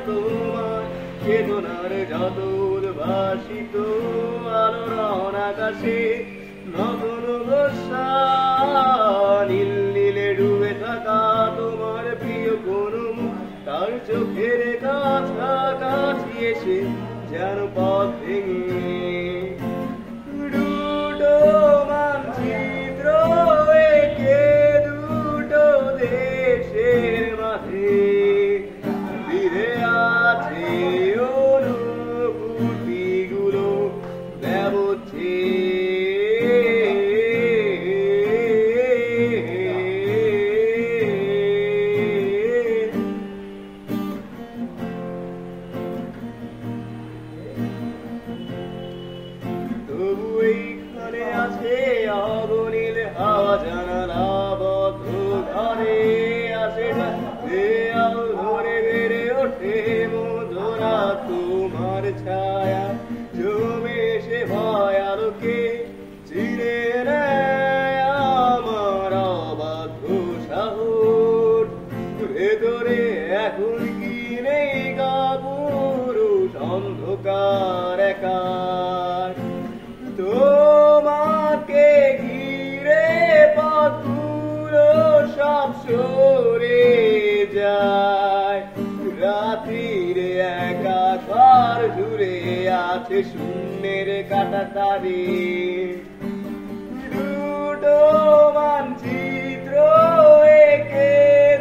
তোমার চেতনার যত উদ্ভাসিত আলোড়ন আকাশে নতুন বর্ষা নীল নীলে ডুবে থাকা তোমার প্রিয় কোনো তার চোখের কাছাকাছি এসে যেন পথ ভেঙে দুটো মানচিত্র এঁকে দুটো দেশের মাঝে ফিরে আছে অনুভূতিগুলো ব্যবচ্ছে তবু এইখানে আছে অগণিল হাওয়া জানালা বদ্ধ ঘরে আসে দেয়াল ধরে বেড়ে ওঠে মধুরা তোমার ছায়া জমে সে ভয় আলোকে চিরে নেয় আমার অবাধ্য সাহস ভেতরে এখন কি নেই গা পুরুষ অন্ধকার একার তোমাকে ঘিরে পথগুলো সব সরে যায় রাত্রির একাকার জুড়ে আছে শূন্যের কাটাতারে দুটো মানচিত্র এঁকে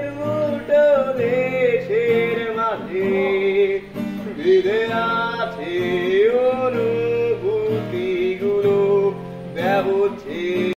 দুটো দেশের মাঝে বিধে আছে